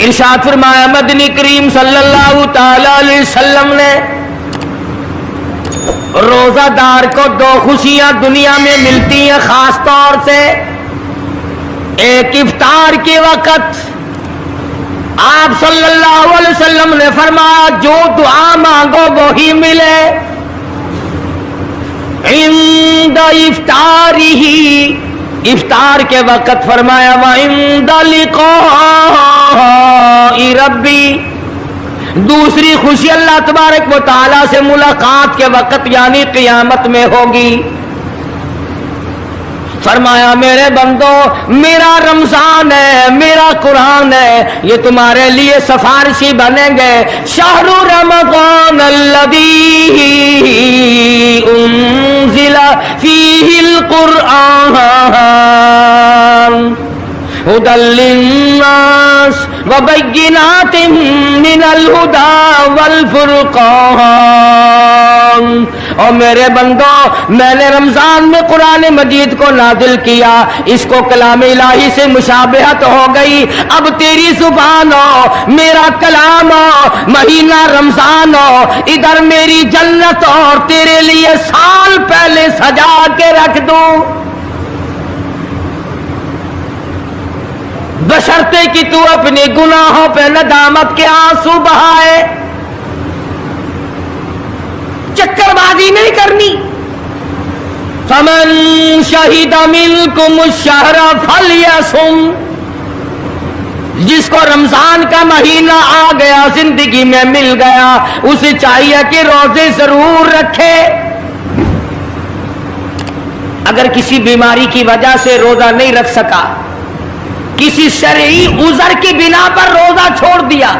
ارشاد فرمایا مدنی کریم صلی اللہ تعالی علیہ وسلم نے روزہ دار کو دو خوشیاں دنیا میں ملتی ہیں خاص طور سے. ایک افطار کے وقت آپ صلی اللہ علیہ وسلم نے فرمایا جو دعا مانگو وہی ملے. عند افطارہ افطار کے وقت فرمایا وعند لقاء ربی. دوسری خوشی اللہ تبارک و تعالی سے ملاقات کے وقت یعنی قیامت میں ہوگی. فرمایا میرے بندو میرا رمضان ہے میرا قرآن ہے یہ تمہارے لیے سفارشی بنیں گے. شہر رمضان الذی انزل فیہ القرآن ہدی للناس وبینات من الہدی والفرقان. اور میرے بندو میں نے رمضان میں قرآن مجید کو نازل کیا اس کو کلام الہی سے مشابہت ہو گئی. اب تیری زبان ہو میرا کلام ہو مہینہ رمضان ہو ادھر میری جنت اور تیرے لیے سال پہلے سجا کے رکھ دوں بشرطے کہ تو اپنے گناہوں پہ ندامت کے آنسو بہائے. چکر بازی نہیں کرنی. فمن شہد منکم الشہر فلیصم. جس کو رمضان کا مہینہ آ گیا زندگی میں مل گیا اسے چاہیے کہ روزے ضرور رکھے. اگر کسی بیماری کی وجہ سے روزہ نہیں رکھ سکا کسی شرعی عذر کی بنا پر روزہ چھوڑ دیا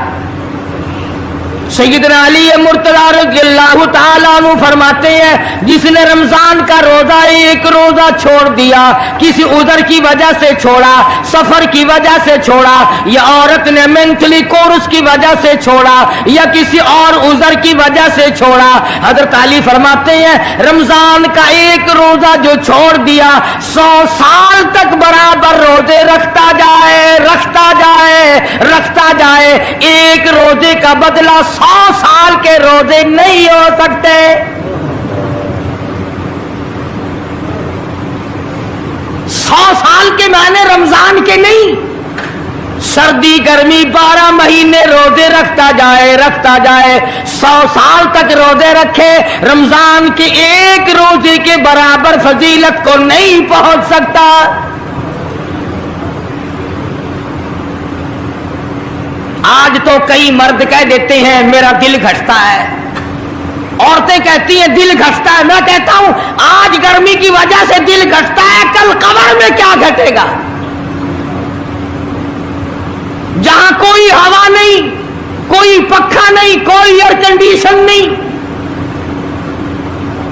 سیدنا علی مرتضی رضی اللہ تعالیٰ عنہ فرماتے ہیں جس نے رمضان کا روزہ ایک روزہ چھوڑ دیا کسی عذر کی وجہ سے چھوڑا سفر کی وجہ سے چھوڑا یا عورت نے مینٹلی کورس کی وجہ سے چھوڑا یا کسی اور عذر کی وجہ سے چھوڑا حضرت علی فرماتے ہیں رمضان کا ایک روزہ جو چھوڑ دیا 100 سال تک برابر روزے رکھتا جائے رکھتا جائے رکھتا جائے ایک روزے کا بدلہ 100 سال کے روزے نہیں ہو سکتے. 100 سال کے معنی رمضان کے نہیں. سردی گرمی 12 مہینے روزے رکھتا جائے 100 سال تک روزے رکھے رمضان کے ایک روزے کے برابر فضیلت کو نہیں پہنچ سکتا. آج تو کئی مرد کہہ دیتے ہیں میرا دل گھٹتا ہے عورتیں کہتی ہیں دل گھٹتا ہے. میں کہتا ہوں آج گرمی کی وجہ سے دل گھٹتا ہے کل قبر میں کیا گھٹے گا جہاں کوئی ہوا نہیں کوئی پنکھا نہیں کوئی ایئر کنڈیشن نہیں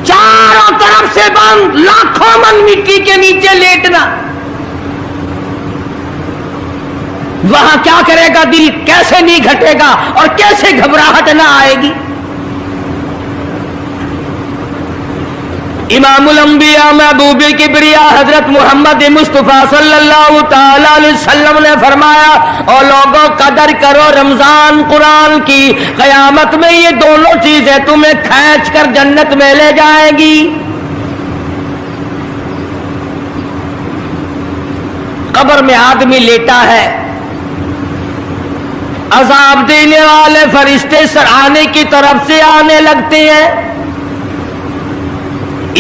چاروں طرف سے بند لاکھوں من مٹی کے نیچے لیٹنا وہاں کیا کرے گا دل کیسے نہیں گھٹے گا اور کیسے گھبراہٹ نہ آئے گی. امام الانبیاء محبوب کبریا حضرت محمد مصطفیٰ صلی اللہ تعالی علیہ وسلم نے فرمایا اور لوگوں قدر کرو رمضان قرآن کی قیامت میں یہ دونوں چیزیں تمہیں کھینچ کر جنت میں لے جائیں گی. قبر میں آدمی لیٹا ہے عذاب دینے والے فرشتے سرانے کی طرف سے آنے لگتے ہیں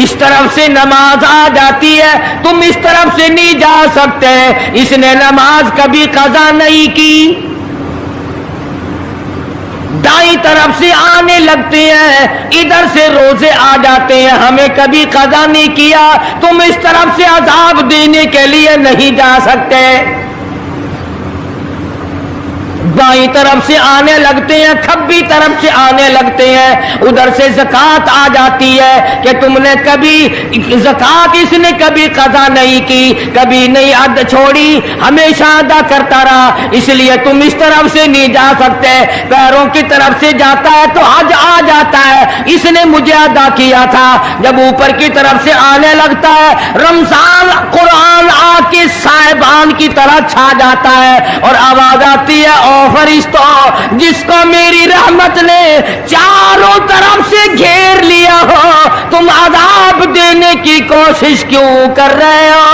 اس طرف سے نماز آ جاتی ہے تم اس طرف سے نہیں جا سکتے اس نے نماز کبھی قضا نہیں کی. دائیں طرف سے آنے لگتے ہیں ادھر سے روزے آ جاتے ہیں ہمیں کبھی قضا نہیں کیا تم اس طرف سے عذاب دینے کے لیے نہیں جا سکتے. بائیں طرف سے آنے لگتے ہیں کھبی طرف سے آنے لگتے ہیں ادھر سے زکوٰۃ آ جاتی ہے کہ تم نے کبھی زکوٰۃ اس نے کبھی قضا نہیں کی کبھی نہیں اد چھوڑی ہمیشہ ادا کرتا رہا اس لیے تم اس طرف سے نہیں جا سکتے. پیروں کی طرف سے جاتا ہے تو حج آ جاتا ہے اس نے مجھے ادا کیا تھا. جب اوپر کی طرف سے آنے لگتا ہے رمضان قرآن آ کے صاحبان کی طرح چھا جاتا ہے اور آواز آتی ہے फरिश्तों, जिसको मेरी रहमत ने चारों तरफ से घेर लिया हो, तुम अजाब देने की कोशिश क्यों कर रहे हो?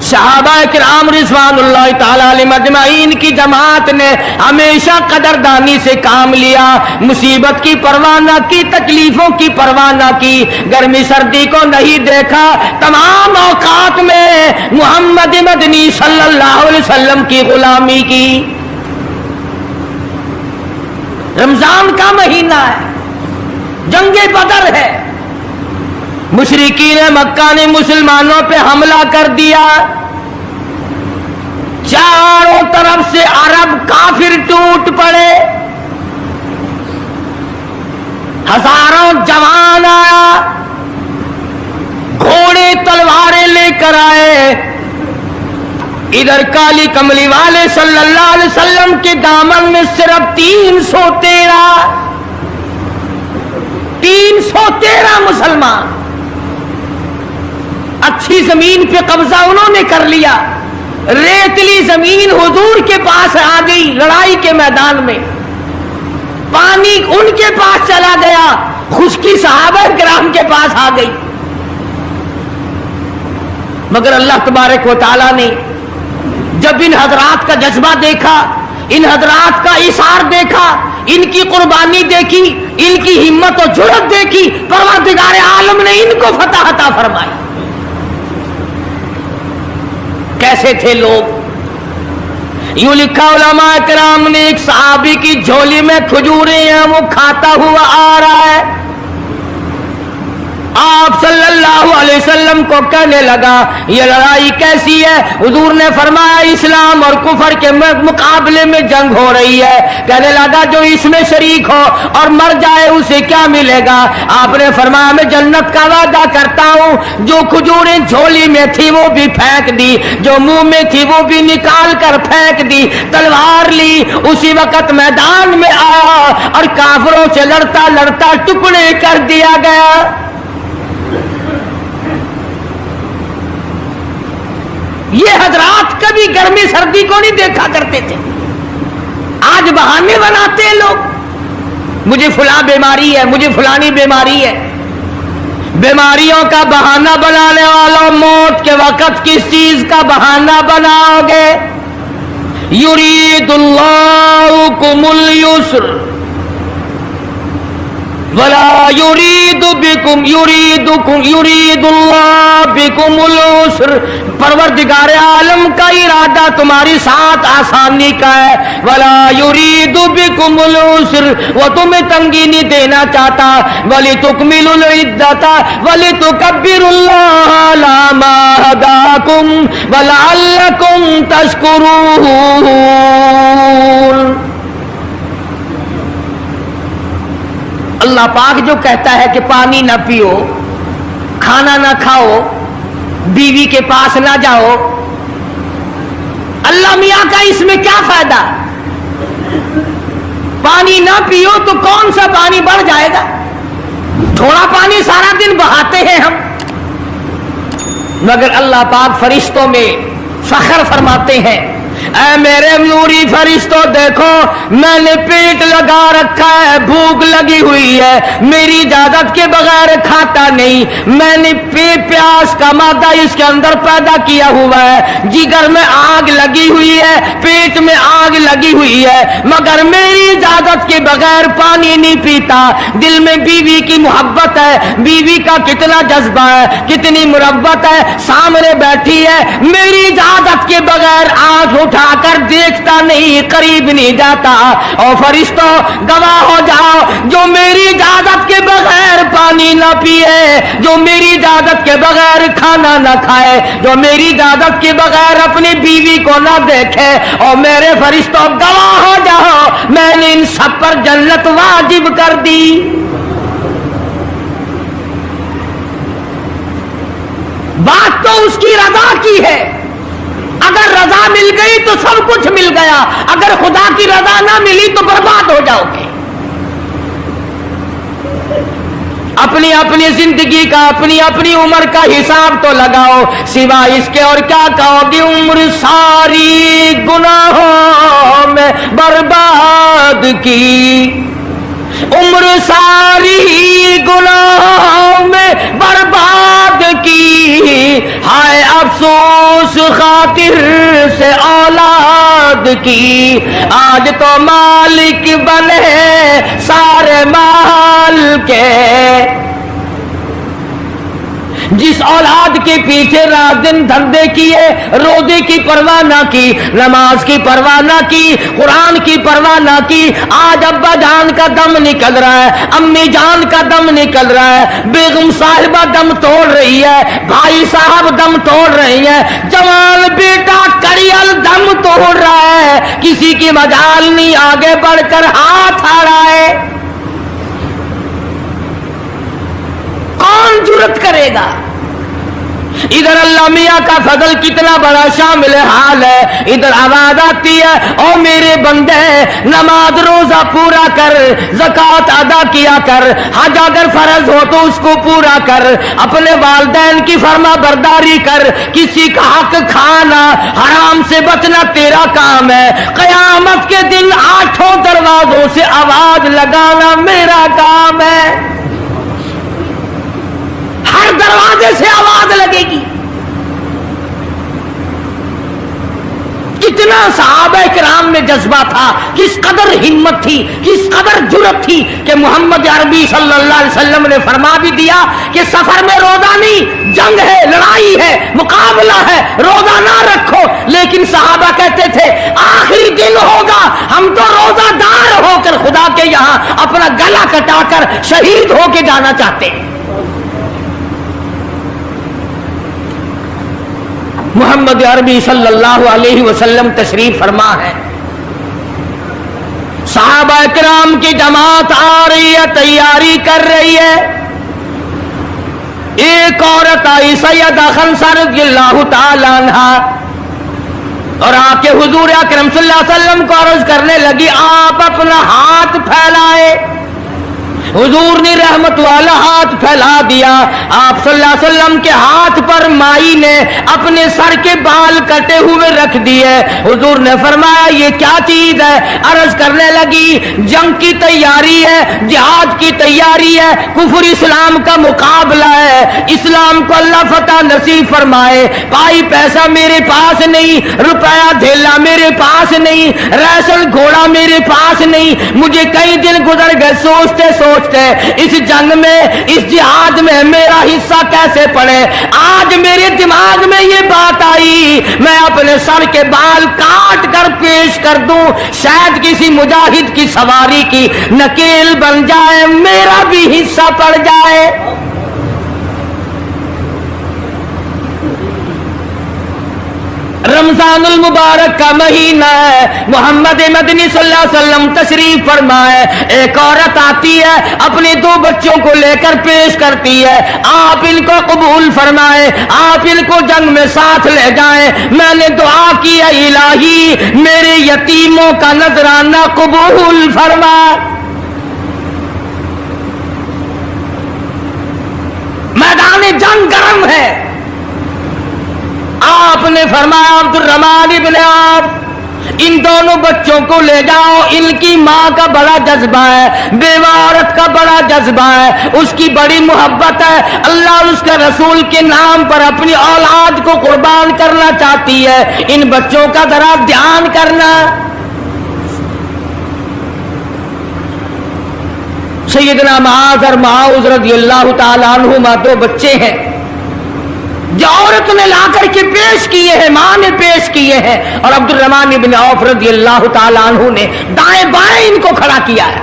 सहाबा किराम रिज़वानुल्लाह ताला अलैहिम अजमाइन की जमात ने हमेशा कदरदानी से काम लिया, मुसीबत की परवाह न की, तकलीफों की परवाह न की, गर्मी सर्दी को नहीं देखा, तमाम औकात में मुहम्मद मदनी सल्लल्लाहु अलैहि वसल्लम की गुलामी की। रमजान का महीना है, जंगे बदर है, मुशरिकीन मक्का ने मुसलमानों पे हमला कर दिया, चारों तरफ से अरब काफिर टूट पड़े, हजारों जवान आया, घोड़े तलवारें लेकर आए, इधर काली कमली वाले सल्लल्लाहु अलैहि वसल्लम के दामन में सिर्फ 313 मुसलमान, अच्छी जमीन पे कब्जा उन्होंने कर लिया, रेतली जमीन हुजूर के पास आ गई, लड़ाई के मैदान में पानी उनके पास चला गया, खुश्की सहाबा किराम के पास आ गई। मगर अल्लाह तबारक व तआला ने जब इन हजरात का जज्बा देखा, इन हजरात का इशार देखा, इनकी कुर्बानी देखी, इनकी हिम्मत और जुर्रत देखी, परवरदिगार आलम ने इनको फतह अता फरमाई। कैसे थे लोग? यूं लिखा उलमा किराम ने, एक सहाबी की झोली में खजूरें हैं, वो खाता हुआ आ रहा है, आप सल्लल्लाहु अलैहि वसल्लम को कहने लगा ये लड़ाई कैसी है? हुजूर ने फरमाया इस्लाम और कुफर के मुकाबले में जंग हो रही है। कहने लगा जो इसमें शरीक हो और मर जाए उसे क्या मिलेगा? आपने फरमाया मैं जन्नत का वादा करता हूं। जो खजूरें झोली में थी वो भी फेंक दी, जो मुंह में थी वो भी निकाल कर फेंक दी, तलवार ली, उसी वक्त मैदान में आया और काफिरों से लड़ता लड़ता टुकड़े कर दिया गया। ये हजरात कभी गर्मी सर्दी को नहीं देखा करते थे, आज बहाने बनाते हैं लोग, मुझे फुला बीमारी है, मुझे फुलानी बीमारी है। बीमारियों का बहाना बनाने वालों, मौत के वक्त किस चीज का बहाना बनाओगे? युरीदुल्लाहु कुमुल युस्र वला युरीदु बिकुम युरीदुल्लाह बिकुमुल उस्र। परवरदिगार आलम का इरादा तुम्हारी साथ आसानी का है। वला युरीदु बिकुमुल उस्र, वो तुम्हें तंगी नहीं देना चाहता। वली तुकमिलुल इद्दता वली तुकब्बिरुल्लाह अला मा हदाकुम वलअल्लकुम तशकुरून। अल्लाह पाक जो कहता है कि पानी ना पियो, खाना ना खाओ, बीवी के पास ना जाओ, अल्लाह मियां का इसमें क्या फायदा? पानी ना पियो तो कौन सा पानी बढ़ जाएगा? थोड़ा पानी सारा दिन बहाते हैं हम। मगर अल्लाह पाक फरिश्तों में फख्र फरमाते हैं, ऐ मेरे नूरी फरिश्तों देखो मैंने पेट लगा रखा है, भूख लगी हुई है, मेरी इजाजत के बगैर खाता नहीं। मैंने प्यास का मादा इसके अंदर पैदा किया हुआ है, जिगर में आग लगी हुई है, पेट में आग लगी हुई है, मगर मेरी इजाजत के बगैर पानी नहीं पीता। दिल में बीवी की मोहब्बत है, बीवी का कितना जज्बा है, कितनी मुरब्बत है, सामने बैठी है, मेरी इजाजत के बगैर आंख उठाकर देखता नहीं, करीब नहीं जाता। और फरिश्तों गवाह हो जाओ, जो मेरी इजाजत के बगैर पानी ना पिए, जो मेरी इजाजत के बगैर खाना ना खाए, जो मेरी इजाजत के बगैर अपनी बीवी को ना देखे, और मेरे फरिश्तों गवाह हो जाओ मैंने इन सब पर जन्नत वाजिब कर दी। बात तो उसकी रजा की है, अगर रजा मिल गई तो सब कुछ मिल गया, अगर खुदा की रजा ना मिली तो बर्बाद हो जाओगे। अपनी अपनी जिंदगी का अपनी अपनी उम्र का हिसाब तो लगाओ, सिवा इसके और क्या कहोगे। उम्र सारी गुनाहों में बर्बाद की, उम्र सारी गुनाहों में बर्बाद की, हाय अफसोस खातिर से औलाद की। आज तो मालिक बने सारे माल के, जिस औलाद के पीछे रात दिन धंधे किए, रोजे की परवाह ना की, नमाज की परवाह ना की, कुरान की परवाह ना की, आज अब्बा जान का दम निकल रहा है, अम्मी जान का दम निकल रहा है, बेगम साहिबा दम तोड़ रही है, भाई साहब दम तोड़ रही है, जवान बेटा करियल दम तोड़ रहा है, किसी की मजाल नहीं आगे बढ़कर हाथ आ रहा है। कौन जुर्रत करेगा? इधर अल्लाह मियाँ का फजल कितना बड़ा शामिल हाल है, इधर आवाज आती है ओ मेरे बंदे नमाज रोजा पूरा कर, ज़कात अदा किया कर, हज अगर फर्ज हो तो उसको पूरा कर, अपने वालिदैन की फर्मा बरदारी कर, किसी का हक खाना हराम से बचना तेरा काम है। कयामत के दिन 8 दरवाजों से आवाज लगाना मेरा काम है। हर दरवाजे से आवाज लगेगी। कितना सहाबा किराम में जज्बा था, किस कदर हिम्मत थी, किस कदर जुर्रत थी कि मोहम्मद अरबी सल्लल्लाहु अलैहि वसल्लम ने फरमा भी दिया कि सफर में रोजा नहीं, जंग है, लड़ाई है, मुकाबला है, रोजा ना रखो। लेकिन सहाबा कहते थे आखिरी दिन होगा, हम तो रोजादार होकर खुदा के यहाँ अपना गला कटाकर शहीद होके जाना चाहते हैं। मोहम्मद अरबी सल्लल्लाहु अलैहि वसल्लम तशरीफ फरमा है, सहाबा किराम की जमात आ रही है, तैयारी कर रही है। एक औरत आई सैयदा खंसा रज़ियल्लाहु ताला अन्हा और आके हुजूर अकरम सल्लल्लाहु अलैहि वसल्लम को अर्ज करने लगी, आप अपना हाथ फैलाए। हुजूर ने रहमत वाला हाथ फैला दिया। आप सल्लल्लाहु अलैहि वसल्लम के हाथ पर माई ने अपने सर के बाल कटे हुए रख दिए। हुजूर ने फरमाया ये क्या चीज है? अर्ज करने लगी जंग की तैयारी है, जिहाद की तैयारी है, कुफर इस्लाम का मुकाबला है, इस्लाम को अल्लाह फतह नसीब फरमाए। पाई पैसा मेरे पास नहीं, रुपया धेला मेरे पास नहीं, रैसल घोड़ा मेरे पास नहीं, मुझे कई दिन गुजर गए सोचते सोचते इस जंग में, इस जिहाद में मेरा हिस्सा कैसे पड़े। आज मेरे दिमाग में ये बात आई, मैं अपने सर के बाल काट कर पेश कर दूं, शायद किसी मुजाहिद की सवारी की नकेल बन जाए, मेरा भी हिस्सा पड़ जाए। रमजानुल मुबारक का महीना है, मोहम्मद मदनी सल्लल्लाहु अलैहि वसल्लम तशरीफ फरमाए। एक औरत आती है, अपने 2 बच्चों को लेकर पेश करती है, आप इनको कबूल फरमाए, आप इनको जंग में साथ ले जाएं। मैंने दुआ की है इलाही मेरे यतीमों का नजराना कबूल फरमा। मैदान जंग गर्म है। आपने फरमाया अब्दुल रहमान इब्ने आप इन दोनों बच्चों को ले जाओ, इनकी माँ का बड़ा जज्बा है, बेवा औरत का बड़ा जज्बा है, उसकी बड़ी मोहब्बत है, अल्लाह और उसके रसूल के नाम पर अपनी औलाद को कुर्बान करना चाहती है, इन बच्चों का जरा ध्यान करना। सैयदना मुआज़ और मुआज़ रज़ियल्लाहु ताला अन्हुमा 2 बच्चे हैं जो औरत ने लाकर के पेश किए हैं, मां ने पेश किए हैं, और अब्दुल रहमान इब्ने औफ रज़ियल्लाहु ताला अन्हु ने दाएं बाएं इनको खड़ा किया है।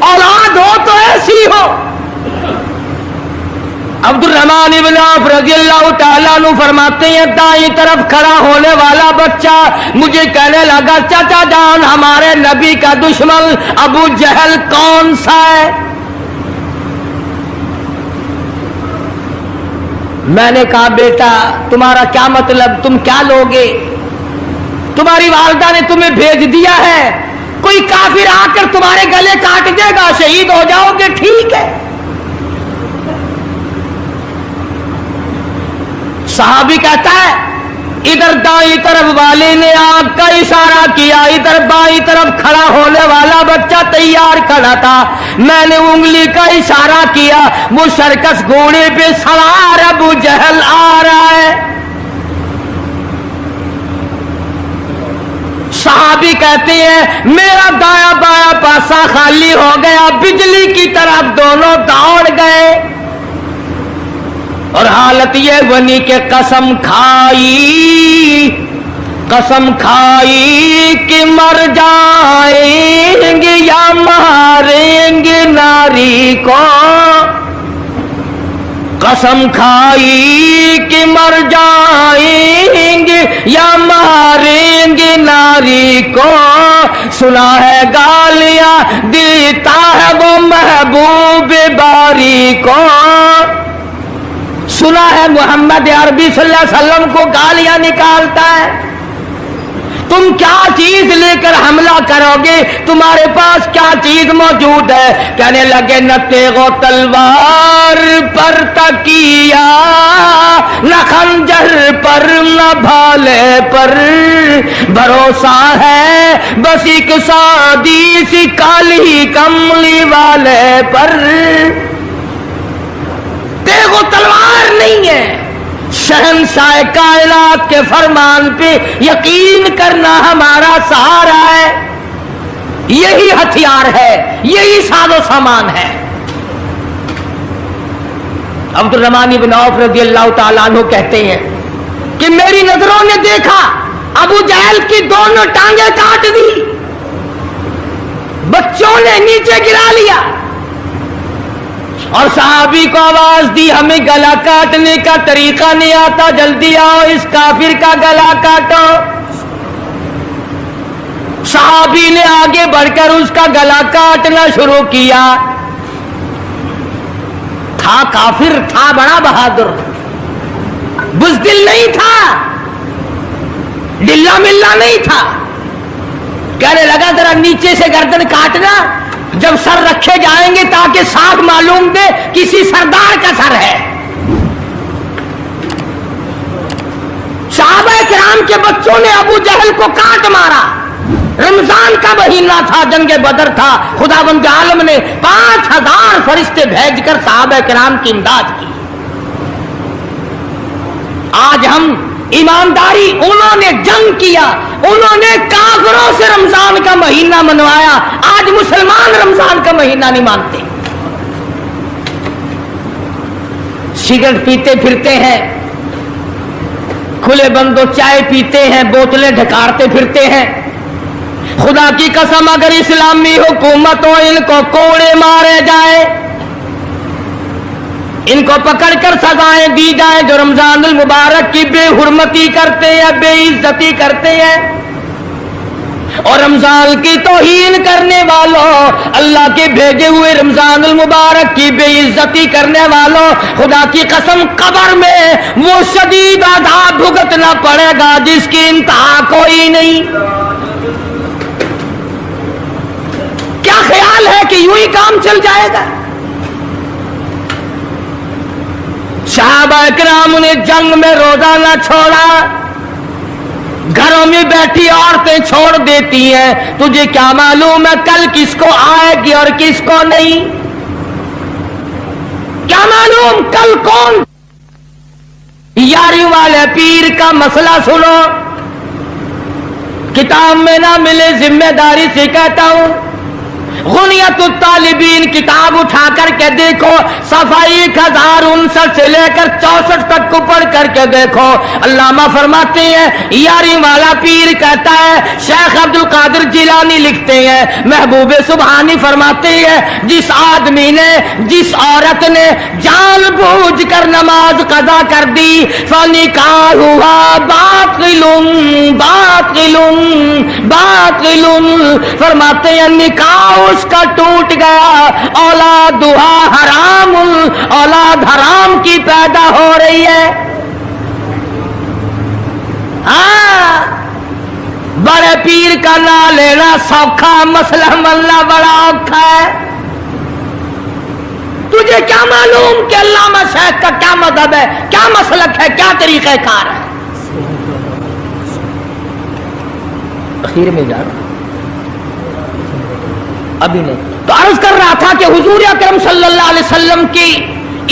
औलाद हो तो ऐसी हो। अब्दुल रहमान इब्ने औफ रज़ियल्लाहु ताला अन्हु फरमाते हैं दाईं तरफ खड़ा होने वाला बच्चा मुझे कहने लगा चाचा जान हमारे नबी का दुश्मन अबू जहल कौन सा है? मैंने कहा बेटा तुम्हारा क्या मतलब, तुम क्या लोगे? तुम्हारी वालिदा ने तुम्हें भेज दिया है, कोई काफिर आकर तुम्हारे गले काट देगा, शहीद हो जाओगे, ठीक है। सहाबी कहता है इधर दाईं तरफ वाले ने आंख का इशारा किया, इधर बाईं तरफ खड़ा होने वाला बच्चा तैयार खड़ा था, मैंने उंगली का इशारा किया, वो सर्कस घोड़े पे सवार अबू जहल आ रहा है। सहाबी कहते हैं मेरा दाया बाया पासा खाली हो गया, बिजली की तरफ दोनों दौड़ गए और हालत ये बनी कि कसम खाई कि मर जाएंगे या मारेंगे नारी को, कसम खाई कि मर जाएंगे या मारेंगे नारी को, सुना है गालियां देता है वो महबूब बारी को, सुना है मोहम्मद अरबी सल्लल्लाहु अलैहि वसल्लम को गालियां निकालता है। तुम क्या चीज लेकर हमला करोगे, तुम्हारे पास क्या चीज मौजूद है? कहने लगे न तेगो तलवार पर तकिया, न खंजर पर न भाले पर, भरोसा है बस एक सादी सी काली कमली वाले पर। तेगो तलवार नहीं है, शहंशाह कायनात के फरमान पे यकीन करना हमारा सहारा है, यही हथियार है, यही साजो सामान है। अब्दुल रहमान इब्न औफ रज़ियल्लाहु ताला अन्हु कहते हैं कि मेरी नजरों ने देखा अबू जहल की दोनों टांगे काट दी, बच्चों ने नीचे गिरा लिया और सहाबी को आवाज दी हमें गला काटने का तरीका नहीं आता, जल्दी आओ इस काफिर का गला काटो। सहाबी ने आगे बढ़कर उसका गला काटना शुरू किया। था काफिर, था बड़ा बहादुर, बुज़दिल नहीं था, डिल्ला मिल्ला नहीं था। कहने लगा जरा नीचे से गर्दन काटना, जब सर रखे जाएंगे ताकि साफ मालूम दे किसी सरदार का सर है। सहाबा किराम के बच्चों ने अबू जहल को काट मारा। रमजान का महीना था, जंगे बदर था, खुदावंद आलम ने 5000 फरिश्ते भेजकर सहाबा किराम की इमदाद की। आज हम ईमानदारी, उन्होंने जंग किया, उन्होंने काफिरों से रमजान का महीना मनवाया, आज मुसलमान रमजान का महीना नहीं मानते। सिगरेट पीते फिरते हैं, खुले बंदो चाय पीते हैं, बोतलें ढकारते फिरते हैं। खुदा की कसम अगर इस्लामी हुकूमत हो इनको कोड़े मारे जाए, इनको पकड़कर सजाएं दी जाए जो रमजानुल मुबारक की बेहुरमती करते हैं, बेइज्जती करते हैं और रमजान की तौहीन करने वालों, अल्लाह के भेजे हुए रमजानुल मुबारक की बेइज्जती करने वालों, खुदा की कसम कब्र में वो शदीद अज़ाब भुगतना पड़ेगा जिसकी इंतहा कोई नहीं। क्या ख्याल है कि यूं ही काम चल जाएगा? सहाबा किराम ने जंग में रोजा न छोड़ा, घरों में बैठी औरतें छोड़ देती हैं। तुझे क्या मालूम है कल किसको आएगी और किसको नहीं? क्या मालूम कल कौन? यारी वाले पीर का मसला सुनो, किताब में ना मिले जिम्मेदारी से कहता हूं। गुनियतुत तालिबीन किताब उठा करके देखो, सफा 1059 से लेकर 64 तक को पढ़ करके देखो। अल्लामा फरमाते हैं, यारी वाला पीर कहता है, शेख अब्दुल कादिर जिलानी लिखते हैं, महबूब सुबहानी फरमाते हैं, जिस आदमी ने, जिस औरत ने जानबूझ कर नमाज कज़ा कर दी, फनिकाह हुआ बातिलुन बातिलुन बातिलुन, फरमाते हैं निकाह उसका टूट गया, औलाद दुआ हराम, औलाद हराम की पैदा हो रही है। हाँ, बड़े पीर का ना लेना सौखा, मसला मल्ला बड़ा औखा है। तुझे क्या मालूम कि अल्लामा शेख का क्या मदद है, क्या मसलक है, क्या तरीक़ेकार है। आखिर में जा अभी नहीं तो अर्ज कर रहा था कि हुजूर अकरम सल्लल्लाहु अलैहि वसल्लम की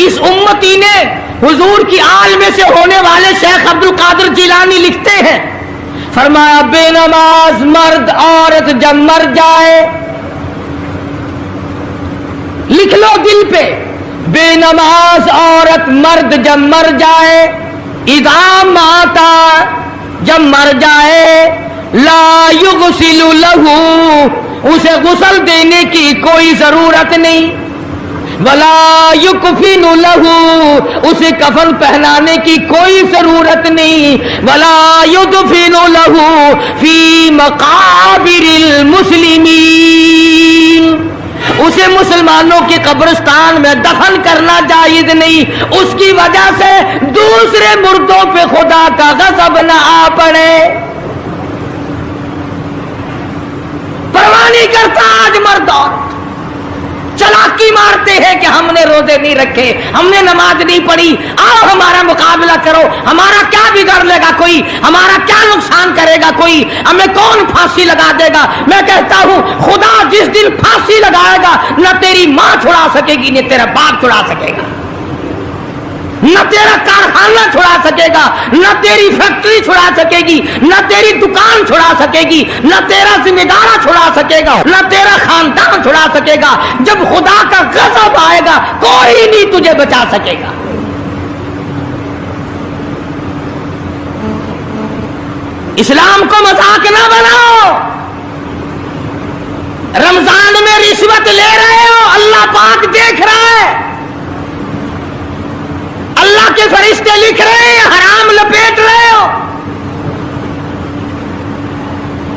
इस उम्मती ने हुजूर की आल में से होने वाले शेख अब्दुल कादिर जिलानी लिखते हैं, फरमाया बेनमाज मर्द औरत जब मर जाए, लिख लो दिल पे, बेनमाज औरत मर्द जब मर जाए, इदा माता जब मर जाए, ला युगसिलु लहू उसे गुस्ल देने की कोई जरूरत नहीं, वला युकफिनु लहू उसे कफन पहनाने की कोई जरूरत नहीं, वला युदफिनु लहू फी मकाबिरिल मुस्लिमीन उसे मुसलमानों के कब्रिस्तान में दफन करना जायज नहीं, उसकी वजह से दूसरे मुर्दों पे खुदा का गज़ब न आ पड़े। परवाह नहीं करता आज मर्द और चलाकी मारते हैं कि हमने रोजे नहीं रखे, हमने नमाज नहीं पढ़ी, आओ हमारा मुकाबला करो, हमारा क्या बिगाड़ लेगा कोई, हमारा क्या नुकसान करेगा कोई, हमें कौन फांसी लगा देगा। मैं कहता हूं खुदा जिस दिन फांसी लगाएगा न तेरी मां छुड़ा सकेगी न तेरा बाप छुड़ा सकेगा, न तेरा कारखाना छुड़ा सकेगा, न तेरी फैक्ट्री छुड़ा सकेगी, न तेरी दुकान छुड़ा सकेगी, न तेरा जिम्मेदार छुड़ा सकेगा, न तेरा खानदान छुड़ा सकेगा। जब खुदा का गज़ब आएगा कोई नहीं तुझे बचा सकेगा। इस्लाम को मजाक ना बनाओ। रमजान में रिश्वत ले रहे हो, अल्लाह पाक देख रहा है, अल्लाह के फरिश्ते लिख रहे हैं, हराम लपेट रहे हो।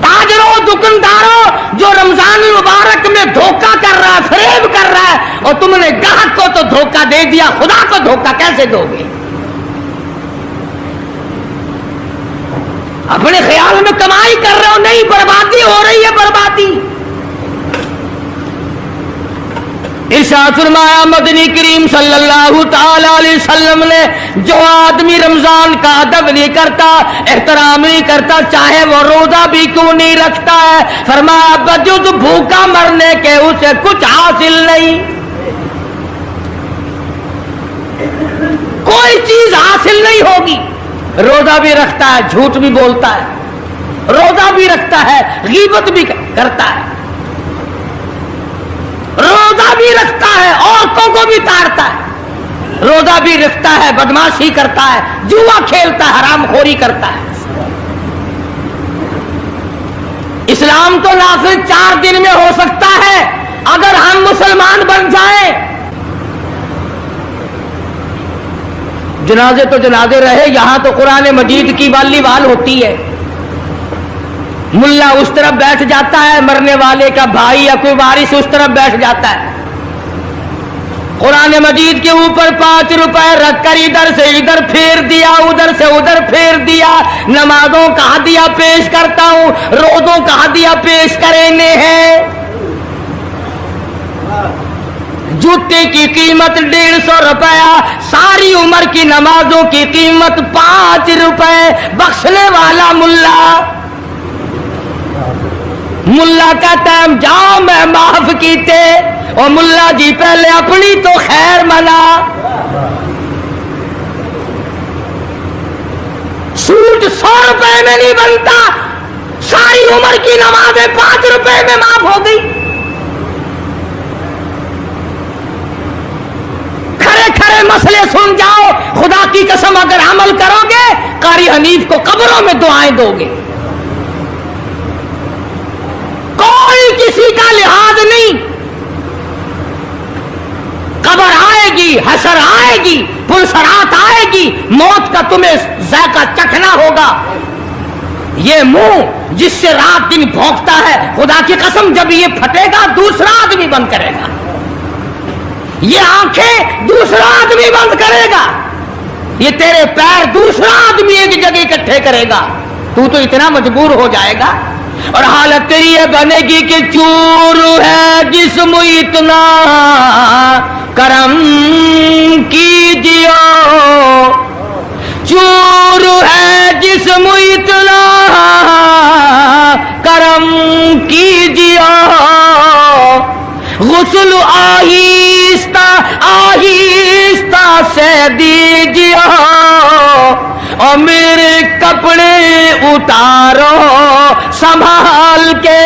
ताजरों दुकानदारों जो रमजान मुबारक में धोखा कर रहा है, फरेब कर रहा है, और तुमने ग्राहक को तो धोखा दे दिया, खुदा को धोखा कैसे दोगे? अपने ख्याल में कमाई कर रहे हो, नहीं, बर्बादी हो रही है, बर्बादी। इरशाद फरमाया मदनी करीम सल्लल्लाहु ताला अलैहि वसल्लम ने, जो आदमी रमजान का अदब नहीं करता, एहतराम नहीं करता, चाहे वो रोजा भी क्यों नहीं रखता है, फरमाया बजुद भूखा मरने के उसे कुछ हासिल नहीं, कोई चीज हासिल नहीं होगी। रोजा भी रखता है, झूठ भी बोलता है, रोजा भी रखता है, गीबत भी करता है, रोजा भी रखता है, औरतों को भी ताड़ता है, रोजा भी रखता है, बदमाशी करता है, जुआ खेलता है, हरामखोरी करता है। इस्लाम तो नाफिज 4 दिन में हो सकता है अगर हम मुसलमान बन जाएं। जनाजे तो जनाजे रहे, यहां तो कुरान मजीद की वालीबाल होती है। मुल्ला उस तरफ बैठ जाता है, मरने वाले का भाई या कोई वारिस उस तरफ बैठ जाता है, कुरान मजीद के ऊपर 5 रुपए रखकर इधर से इधर फेर दिया, उधर से उधर फेर दिया, नमाजों का हदिया पेश करता हूं, रोजों का हदिया पेश करेने हैं। जूते की कीमत 150 रुपया, सारी उम्र की नमाजों की कीमत 5 रुपए, बख्शने वाला मुल्ला। मुल्ला का टाइम जाओ मैं माफ कीते, और मुल्ला जी पहले अपनी तो खैर मना। सूट 100 रुपए में नहीं बनता, सारी उम्र की नमाजें 5 रुपए में माफ हो गई। खरे खरे मसले सुन जाओ, खुदा की कसम अगर अमल करोगे कारी हनीफ को कब्रों में दुआएं दोगे, कोई किसी का लिहाज नहीं। कब्र आएगी, हशर आएगी, पुलसरात आएगी, मौत का तुम्हें जायका चखना होगा। ये मुंह जिससे रात दिन भौंकता है, खुदा की कसम जब ये फटेगा दूसरा आदमी बंद करेगा, ये आंखें दूसरा आदमी बंद करेगा, ये तेरे पैर दूसरा आदमी एक जगह इकट्ठे करेगा। तू तो इतना मजबूर हो जाएगा, اور حالت تیری یہ بنے گی کہ چور ہے جسم اتنا کرم کیجیے، چور ہے جسم اتنا کرم کیجیے، غسل آہستہ آہستہ سے دیجیے، اور میرے کپڑے اتارو سنبھال کے۔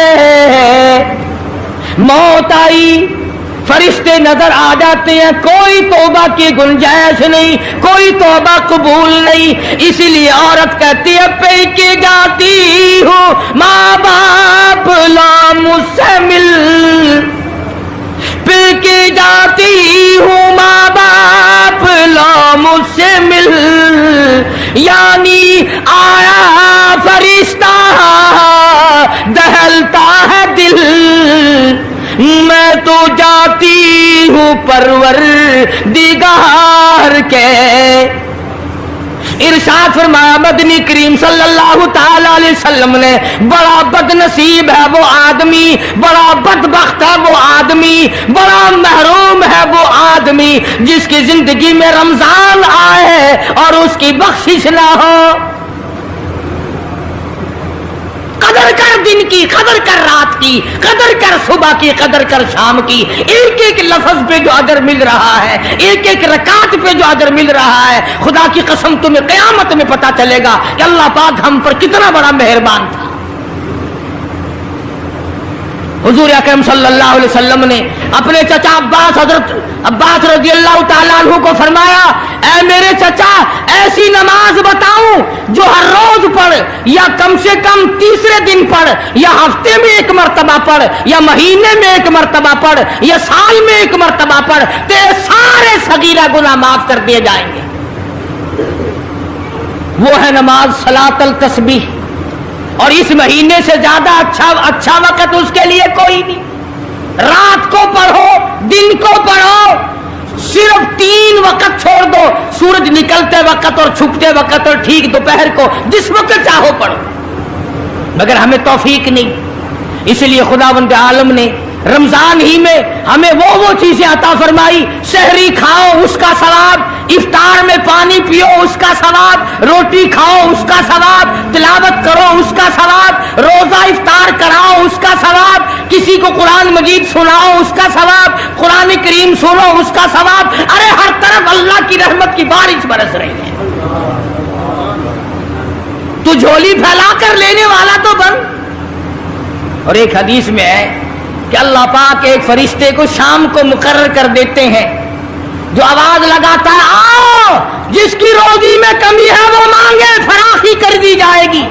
موت آئی، فرشتے نظر آ جاتے ہیں، کوئی توبہ کی گنجائش نہیں، کوئی توبہ قبول نہیں، اسی لیے عورت کہتی ہے پی کے جاتی ہوں ماں باپ لا مجھ سے مل، پی کے جاتی ہوں ماں باپ لا مجھ سے مل، یعنی آیا فرشتہ دہلتا ہے دل، میں تو جاتی ہوں پروردگار کے۔ ارشاد فرمایا مدنی کریم صلی اللہ تعالی علیہ وسلم نے، بڑا بد نصیب ہے وہ آدمی، بڑا بدبخت ہے وہ آدمی، بڑا محروم ہے وہ آدمی جس کی زندگی میں رمضان آئے اور اس کی بخشش نہ ہو۔ قدر کر دن کی، قدر کر رات کی، قدر کر صبح کی، قدر کر شام کی، ایک ایک لفظ پہ جو اجر مل رہا ہے، ایک ایک رکعت پہ جو اجر مل رہا ہے، خدا کی قسم تمہیں قیامت میں پتا چلے گا کہ اللہ پاک ہم پر کتنا بڑا مہربان تھا۔ حضور اکرم صلی اللہ علیہ وسلم نے اپنے چچا عباس، حضرت عباس رضی اللہ تعالیٰ عنہ کو فرمایا، اے میرے چچا ایسی نماز بتاؤں جو ہر روز پڑھ، یا کم سے کم تیسرے دن پڑھ، یا ہفتے میں ایک مرتبہ پڑھ، یا مہینے میں ایک مرتبہ پڑھ، یا سال میں ایک مرتبہ پڑھ، تیرے سارے صغیرہ گناہ معاف کر دیے جائیں گے۔ وہ ہے نماز صلاۃ التسبیح، اور اس مہینے سے زیادہ اچھا وقت اس کے لیے کوئی نہیں۔ رات کو پڑھو، دن کو پڑھو، صرف 3 وقت چھوڑ دو، سورج نکلتے وقت اور چھپتے وقت اور ٹھیک دوپہر کو، جس وقت چاہو پڑھو، مگر ہمیں توفیق نہیں۔ اس لیے خداوند عالم نے رمضان ہی میں ہمیں وہ چیزیں عطا فرمائی، سحری کھاؤ اس کا ثواب، افطار میں پانی پیو اس کا ثواب، روٹی کھاؤ اس کا ثواب، تلاوت کرو اس کا ثواب، روزہ افطار کراؤ اس کا ثواب، کسی کو قرآن مجید سناؤ اس کا ثواب، قرآن کریم سنو اس کا ثواب۔ ارے ہر طرف اللہ کی رحمت کی بارش برس رہی ہے، تو جھولی پھیلا کر لینے والا تو بن۔ اور ایک حدیث میں ہے کہ اللہ پاک ایک فرشتے کو شام کو مقرر کر دیتے ہیں جو آواز لگاتا ہے، آؤ جس کی روزی میں کمی ہے وہ مانگے، فراخی کر دی جائے گی۔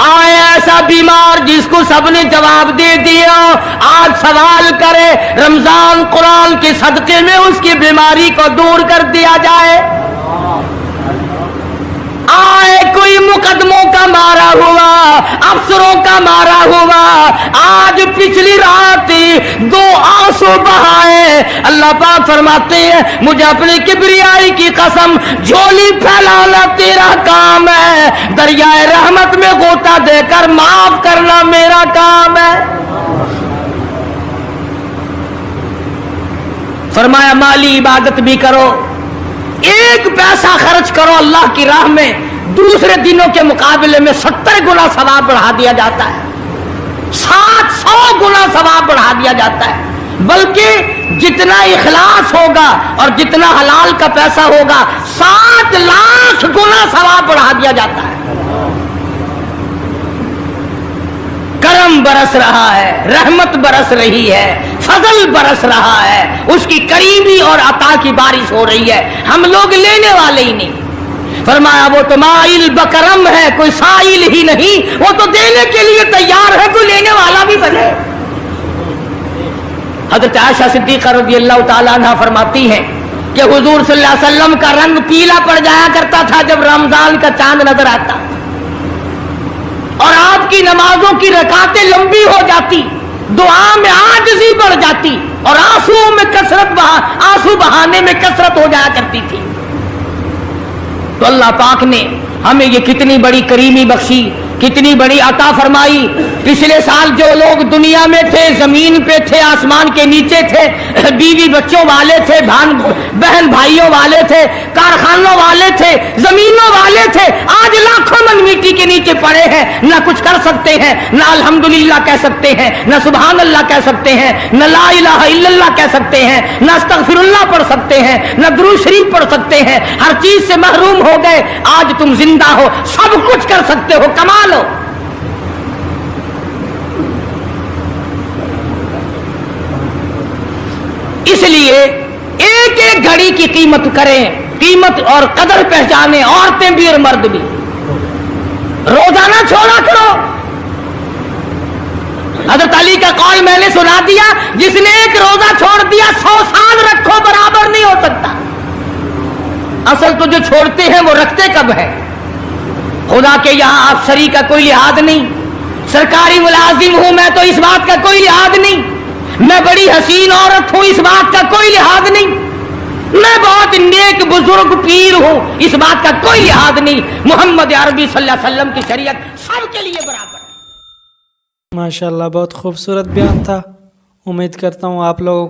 آئے ایسا بیمار جس کو سب نے جواب دے دیا، آج سوال کرے، رمضان قرآن کے صدقے میں اس کی بیماری کو دور کر دیا جائے۔ آئے کوئی مقدموں کا مارا ہوا، افسروں کا مارا ہوا، آج پچھلی رات 2 آنسو بہائے، اللہ پاک فرماتے ہیں مجھے اپنی کبریائی کی قسم، جھولی پھیلانا تیرا کام ہے، دریائے رحمت میں غوطہ دے کر معاف کرنا میرا کام ہے۔ فرمایا مالی عبادت بھی کرو، 1 پیسہ خرچ کرو اللہ کی راہ میں، دوسرے دنوں کے مقابلے میں 70 گنا ثواب بڑھا دیا جاتا ہے، 700 گنا ثواب بڑھا دیا جاتا ہے، بلکہ جتنا اخلاص ہوگا اور جتنا حلال کا پیسہ ہوگا 7 لاکھ گنا ثواب بڑھا دیا جاتا ہے۔ کرم برس رہا ہے، رحمت برس رہی ہے، فضل برس رہا ہے، اس کی کریمی اور عطا کی بارش ہو رہی ہے، ہم لوگ لینے والے ہی نہیں۔ فرمایا وہ تو مائل بکرم ہے، کوئی سائل ہی نہیں، وہ تو دینے کے لیے تیار ہے، کوئی لینے والا بھی بنے۔ حضرت عائشہ صدیقہ رضی اللہ تعالیٰ عنہ فرماتی ہیں کہ حضور صلی اللہ علیہ وسلم کا رنگ پیلا پڑ جایا کرتا تھا جب رمضان کا چاند نظر آتا، اور آپ کی نمازوں کی رکعتیں لمبی ہو جاتی، دعا میں عاجزی بڑھ جاتی، اور آنسو بہانے میں کثرت ہو جایا کرتی تھی۔ تو اللہ پاک نے ہمیں یہ کتنی بڑی کریمی بخشی कितनी बड़ी अता फरमाई। पिछले साल जो लोग दुनिया में थे, जमीन पे थे, आसमान के नीचे थे, बीवी बच्चों वाले थे, बहन भाइयों वाले थे, कारखानों वाले थे, जमीनों वाले थे, आज लाखों मन मिट्टी के नीचे पड़े हैं, न कुछ कर सकते हैं, न अल्हम्दुलिल्लाह कह सकते हैं, न सुभान अल्लाह कह सकते हैं, न ला इलाहा इल्लल्लाह कह सकते हैं, न अस्तगफिरुल्लाह पढ़ सकते हैं, न दुरूद शरीफ पढ़ सकते हैं। हर चीज से महरूम हो गए। आज तुम जिंदा हो, सब कुछ कर सकते हो, कमाल हो। इसलिए एक एक घड़ी की कीमत करें, कीमत और कदर पहचाने, औरतें भी और मर्द भी। रोजाना छोड़ा करो। हज़रत अली का कौल मैंने सुना दिया, जिसने एक रोजा छोड़ दिया 100 साल रखो बराबर नहीं हो सकता। असल तो जो छोड़ते हैं वो रखते कब है। खुदा के यहां अफसरी का कोई लिहाज नहीं, सरकारी मुलाजिम हूं मैं तो इस बात का कोई लिहाज नहीं, मैं बड़ी हसीन औरत हूं इस बात का कोई लिहाज नहीं, मैं बहुत नेक बुजुर्ग पीर हूं इस बात का कोई लिहाज नहीं। मोहम्मद अरबी सल्लल्लाहु अलैहि वसल्लम की शरीयत सबके लिए बराबर है। माशाअल्लाह, बहुत खूबसूरत बयान था। उम्मीद करता हूँ आप लोगों